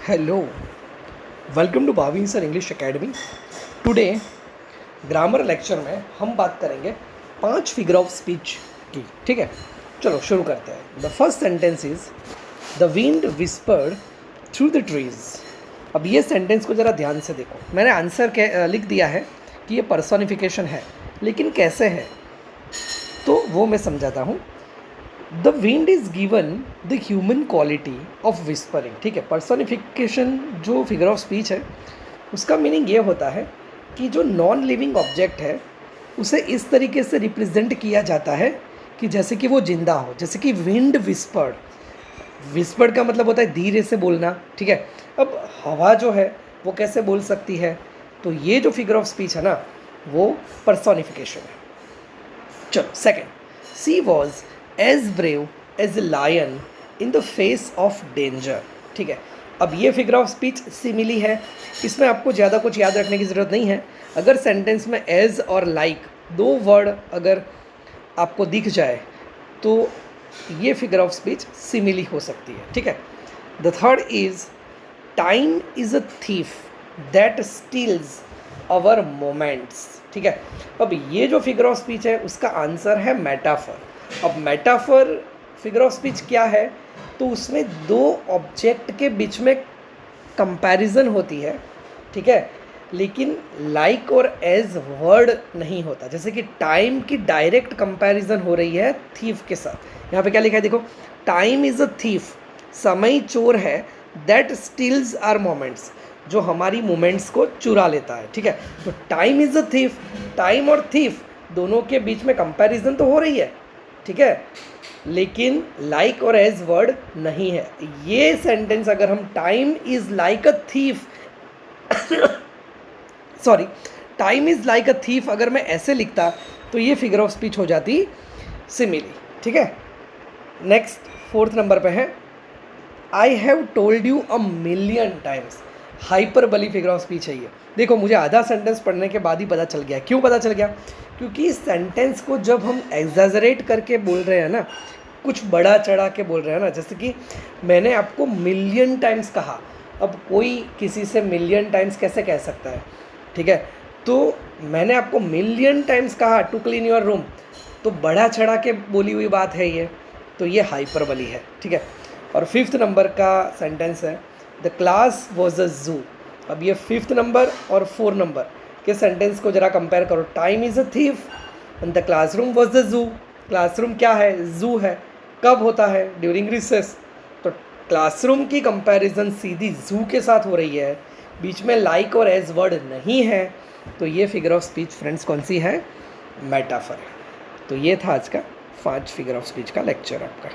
Hello, welcome to Bhavin sir English academy. Today grammar lecture में हम बात करेंगे 5 फिगर ऑफ स्पीच की। ठीक है, चलो शुरू करते हैं। The first sentence is the wind whispered through the trees. अब ये सेंटेंस को ज़रा ध्यान से देखो। मैंने आंसर लिख दिया है कि ये पर्सोनिफिकेशन है, लेकिन कैसे है तो वो मैं समझाता हूँ। The wind is given the human quality of whispering. ठीक है, पर्सोनिफिकेशन जो फिगर ऑफ स्पीच है उसका मीनिंग ये होता है कि जो नॉन लिविंग ऑब्जेक्ट है उसे इस तरीके से रिप्रेजेंट किया जाता है कि जैसे कि वो जिंदा हो। जैसे कि विंड विस्पर्ड, विस्पर्ड का मतलब होता है धीरे से बोलना। ठीक है, अब हवा जो है वो कैसे बोल सकती है, तो ये जो फिगर ऑफ स्पीच है ना वो पर्सोनिफिकेशन है। चलो second, she was as brave as a lion in the face of danger. ठीक है, अब ये फिगर ऑफ स्पीच सिमिली है, इसमें आपको ज़्यादा कुछ याद रखने की ज़रूरत नहीं है। अगर सेंटेंस में एज और लाइक दो वर्ड अगर आपको दिख जाए तो ये फिगर ऑफ स्पीच सिमिली हो सकती है। ठीक है, the third is time is a thief that steals our moments. ठीक है, अब ये जो फिगर ऑफ स्पीच है उसका आंसर है मेटाफर। अब मेटाफर फिगर ऑफ स्पीच क्या है, तो उसमें दो ऑब्जेक्ट के बीच में कंपैरिजन होती है। ठीक है, लेकिन लाइक और एज वर्ड नहीं होता। जैसे कि टाइम की डायरेक्ट कंपैरिजन हो रही है थीफ के साथ। यहाँ पे क्या लिखा है देखो, टाइम इज़ अ थीफ, समय चोर है, दैट स्टील्स आवर मोमेंट्स, जो हमारी मोमेंट्स को चुरा लेता है। ठीक है, तो time is a thief, time और थीफ दोनों के बीच में कंपैरिजन तो हो रही है। ठीक है, लेकिन लाइक और एज वर्ड नहीं है। ये सेंटेंस अगर हम time is like a thief sorry, time is like a thief अगर मैं ऐसे लिखता तो ये फिगर ऑफ स्पीच हो जाती सिमिली। ठीक है, नेक्स्ट फोर्थ नंबर पे है I have told you a million times. Hyperbole figure of speech है ये। देखो, मुझे आधा सेंटेंस पढ़ने के बाद ही पता चल गया। क्यों पता चल गया? क्योंकि इस सेंटेंस को जब हम एग्जैजरेट करके बोल रहे हैं ना, कुछ बड़ा चढ़ा के बोल रहे हैं ना, जैसे कि मैंने आपको मिलियन टाइम्स कहा। अब कोई किसी से मिलियन टाइम्स कैसे कह सकता है? ठीक है, तो मैंने आपको मिलियन टाइम्स कहा टू क्लीन योर रूम, तो बड़ा चढ़ा के बोली हुई बात है ये, तो ये हाइपरबली है। ठीक है, और फिफ्थ नंबर का सेंटेंस है द क्लास वॉज अ जू। अब ये फिफ्थ नंबर और 4 नंबर के सेंटेंस को जरा कंपेयर करो। Time is a thief and the classroom was the zoo. Classroom क्या है? जू है। कब होता है? During recess. तो क्लासरूम की कंपैरिजन सीधी जू के साथ हो रही है, बीच में लाइक और एज वर्ड नहीं है, तो ये फिगर ऑफ स्पीच फ्रेंड्स कौन सी है? मेटाफर है। तो ये था आज का 5 फिगर ऑफ स्पीच का लेक्चर आपका।